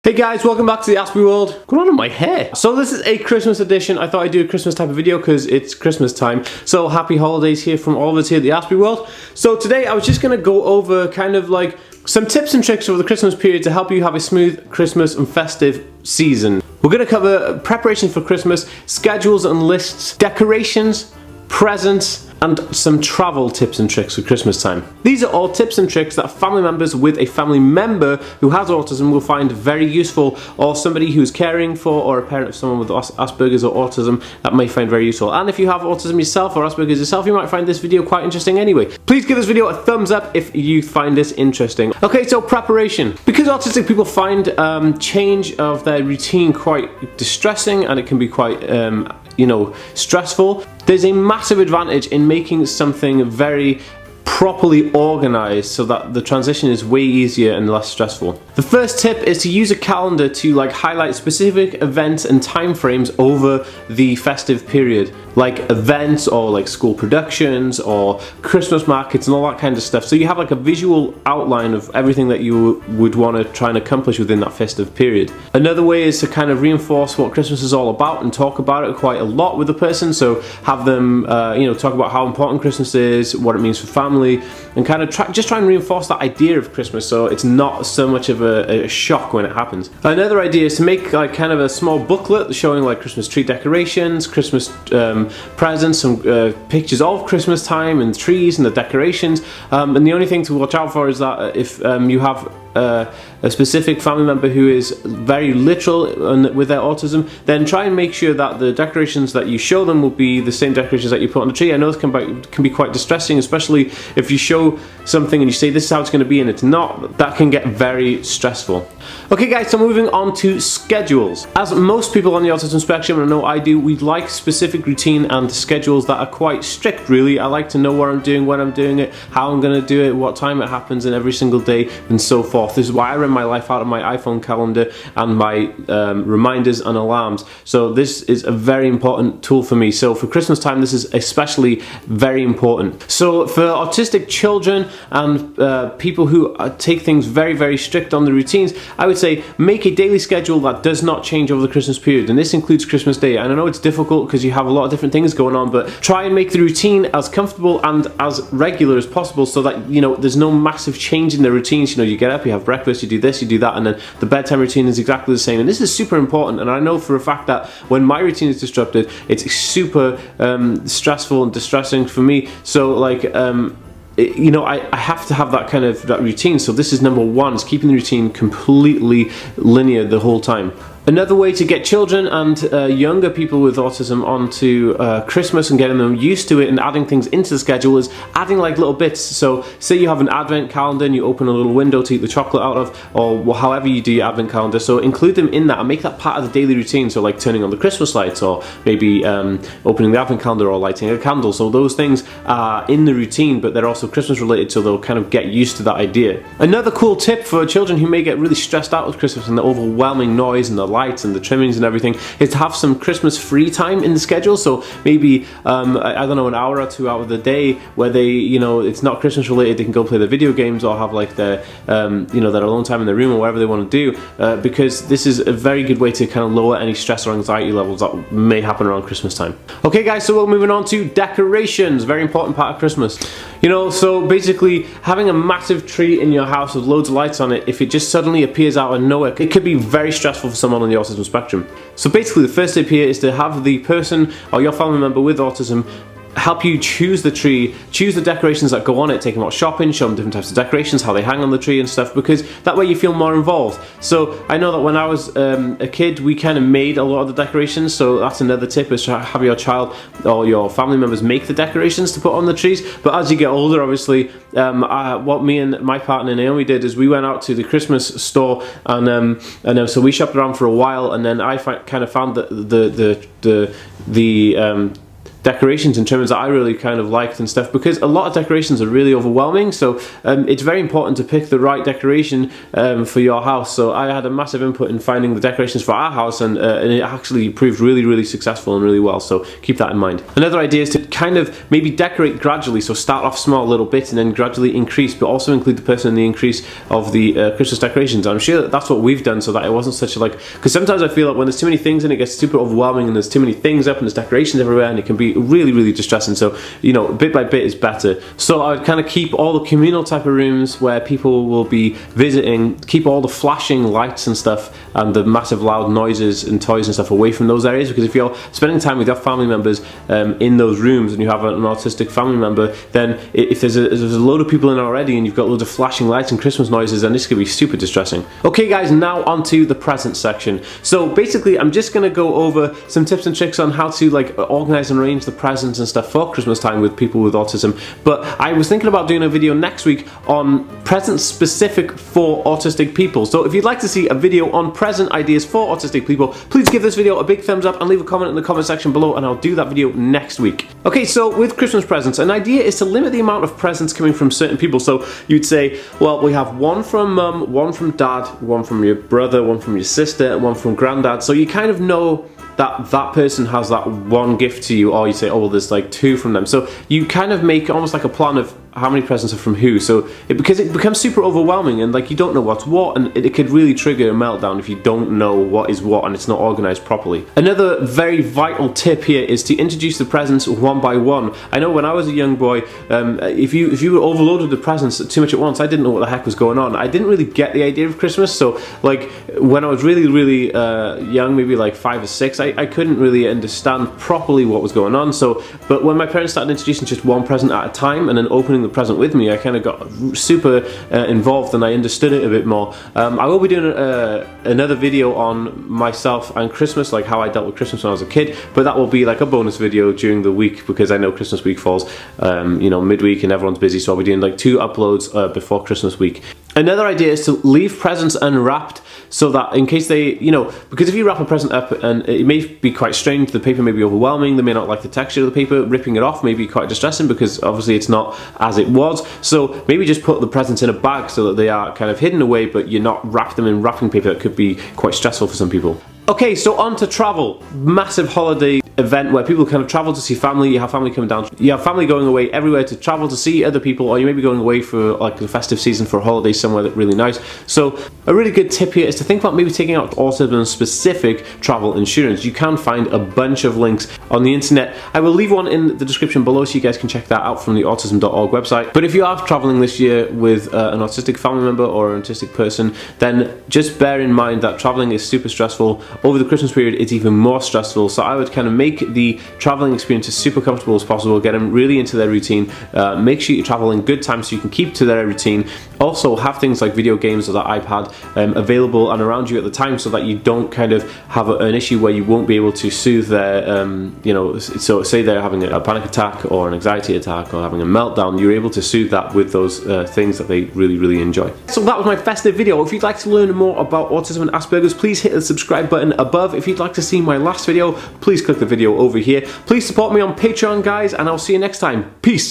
Hey guys, welcome back to the AspieWorld. What's going on in my hair? So this is a Christmas edition. I thought I'd do a Christmas type of video because it's Christmas time. So happy holidays here from all of us here at the AspieWorld. So today I was just going to go over kind of like some tips and tricks over the Christmas period to help you have a smooth Christmas and festive season. We're going to cover preparations for Christmas, schedules and lists, decorations, presents, and some travel tips and tricks for Christmas time. These are all tips and tricks that family members with a family member who has autism will find very useful, or somebody who's caring for or a parent of someone with Aspergers or autism that may find very useful. And if you have autism yourself or Aspergers yourself, you might find this video quite interesting anyway. Please give this video a thumbs up if you find this interesting. Okay, so preparation. Because autistic people find change of their routine quite distressing, and it can be quite stressful. There's a massive advantage in making something very properly organized so that the transition is way easier and less stressful. The first tip is to use a calendar to highlight specific events and time frames over the festive period, like events or school productions or Christmas markets and all that kind of stuff. So you have a visual outline of everything that you would want to try and accomplish within that festive period. Another way is to kind of reinforce what Christmas is all about and talk about it quite a lot with the person. So have them talk about how important Christmas is, what it means for family, and kind of try and reinforce that idea of Christmas so it's not so much of a shock when it happens. Another idea is to make kind of a small booklet showing Christmas tree decorations, Christmas presents, some pictures of Christmas time and trees and the decorations. And the only thing to watch out for is that if you have a specific family member who is very literal with their autism, then try and make sure that the decorations that you show them will be the same decorations that you put on the tree. I know this can be quite distressing, especially if you show something and you say this is how it's going to be and it's not. That can get very stressful. Okay guys, so moving on to schedules. As most people on the autism spectrum, and I know I do, we like specific routine and schedules that are quite strict really. I like to know what I'm doing, when I'm doing it, how I'm going to do it, what time it happens in every single day, and so forth. This is why I run my life out of my iPhone calendar and my reminders and alarms. So this is a very important tool for me. So for Christmas time, this is especially very important. So for autistic children and people who take things very, very strict on the routines, I would say make a daily schedule that does not change over the Christmas period. And this includes Christmas Day. And I know it's difficult because you have a lot of different things going on, but try and make the routine as comfortable and as regular as possible so that, there's no massive change in the routines. You get up, you have breakfast, you do this, you do that, and then the bedtime routine is exactly the same. And this is super important, and I know for a fact that when my routine is disrupted, it's super stressful and distressing for me. So I have to have that routine. So this is number one, is keeping the routine completely linear the whole time. Another way to get children and younger people with autism onto Christmas and getting them used to it and adding things into the schedule is adding little bits. So say you have an advent calendar and you open a little window to eat the chocolate out of, or however you do your advent calendar, so include them in that and make that part of the daily routine. So turning on the Christmas lights, or maybe opening the advent calendar, or lighting a candle. So those things are in the routine, but they're also Christmas related, so they'll kind of get used to that idea. Another cool tip for children who may get really stressed out with Christmas and the overwhelming noise and the lights and the trimmings and everything is to have some Christmas free time in the schedule. So maybe I don't know, an hour or 2 out of the day where they it's not Christmas related, they can go play their video games or have their their alone time in their room or whatever they want to do, because this is a very good way to kind of lower any stress or anxiety levels that may happen around Christmas time. Okay guys, so we're moving on to decorations. Very important part of Christmas. So basically having a massive tree in your house with loads of lights on it, if it just suddenly appears out of nowhere, it could be very stressful for someone on the autism spectrum. So basically the first tip here is to have the person or your family member with autism help you choose the tree, choose the decorations that go on it, take them out shopping, show them different types of decorations, how they hang on the tree and stuff, because that way you feel more involved. So I know that when I was a kid, we kind of made a lot of the decorations, so that's another tip, is to have your child or your family members make the decorations to put on the trees. But as you get older, obviously, what me and my partner Naomi did is we went out to the Christmas store, and so we shopped around for a while, and then I kind of found that decorations and trimmings that I really kind of liked and stuff, because a lot of decorations are really overwhelming. So it's very important to pick the right decoration for your house. So I had a massive input in finding the decorations for our house, and it actually proved really successful and really well. So keep that in mind. Another idea is to kind of maybe decorate gradually. So start off small, little bits, and then gradually increase, but also include the person in the increase of the Christmas decorations. I'm sure that's what we've done, so that it wasn't such a because sometimes I feel like when there's too many things in it gets super overwhelming, and there's too many things up and there's decorations everywhere, and it can be really distressing. So bit by bit is better. So I would kind of keep all the communal type of rooms where people will be visiting, keep all the flashing lights and stuff and the massive loud noises and toys and stuff away from those areas, because if you're spending time with your family members in those rooms and you have an autistic family member, then if there's a load of people in already and you've got loads of flashing lights and Christmas noises, then this could be super distressing. Okay guys, now onto the present section. So basically I'm just going to go over some tips and tricks on how to organize and arrange the presents and stuff for Christmas time with people with autism. But I was thinking about doing a video next week on presents specific for autistic people. So if you'd like to see a video on present ideas for autistic people, please give this video a big thumbs up and leave a comment in the comment section below, and I'll do that video next week. Okay, so with Christmas presents, an idea is to limit the amount of presents coming from certain people. So you'd say, well, we have one from mum, one from dad, one from your brother, one from your sister, and one from granddad. So you kind of know that person has that one gift to you, or you say, oh well, there's like two from them. So you kind of make almost like a plan of how many presents are from who. So because it becomes super overwhelming, and you don't know what's what, and it could really trigger a meltdown if you don't know what is what and it's not organized properly. Another very vital tip here is to introduce the presents one by one. I know when I was a young boy, if you were overloaded with presents too much at once, I didn't know what the heck was going on. I didn't really get the idea of Christmas. So when I was really young, maybe like 5 or 6, I couldn't really understand properly what was going on. So but when my parents started introducing just one present at a time and then opening the present with me, I kind of got super involved and I understood it a bit more. I will be doing another video on myself and Christmas, like how I dealt with Christmas when I was a kid, but that will be like a bonus video during the week, because I know Christmas week falls midweek and everyone's busy, so I'll be doing like 2 uploads before Christmas week. Another idea is to leave presents unwrapped, so that in case they, because if you wrap a present up and it may be quite strange, the paper may be overwhelming, they may not like the texture of the paper, ripping it off may be quite distressing because obviously it's not as it was. So maybe just put the presents in a bag so that they are kind of hidden away, but you're not wrapped them in wrapping paper. That could be quite stressful for some people. Okay, so on to travel. Massive holiday event where people kind of travel to see family. You have family coming down. You have family going away everywhere to travel to see other people, or you may be going away for like the festive season for a holiday somewhere that's really nice. So a really good tip here is to think about maybe taking out autism specific travel insurance. You can find a bunch of links on the internet. I will leave one in the description below so you guys can check that out from the autism.org website. But if you are traveling this year with an autistic family member or an autistic person, then just bear in mind that traveling is super stressful. Over the Christmas period, it's even more stressful. So I would kind of make the traveling experience as super comfortable as possible, get them really into their routine, make sure you travel in good time so you can keep to their routine. Also have things like video games or the iPad available and around you at the time, so that you don't kind of have an issue where you won't be able to soothe their, so say they're having a panic attack or an anxiety attack or having a meltdown, you're able to soothe that with those things that they really enjoy. So that was my festive video. If you'd like to learn more about autism and Asperger's, please hit the subscribe button above. If you'd like to see my last video, please click the video over here. Please support me on Patreon, guys, and I'll see you next time. Peace!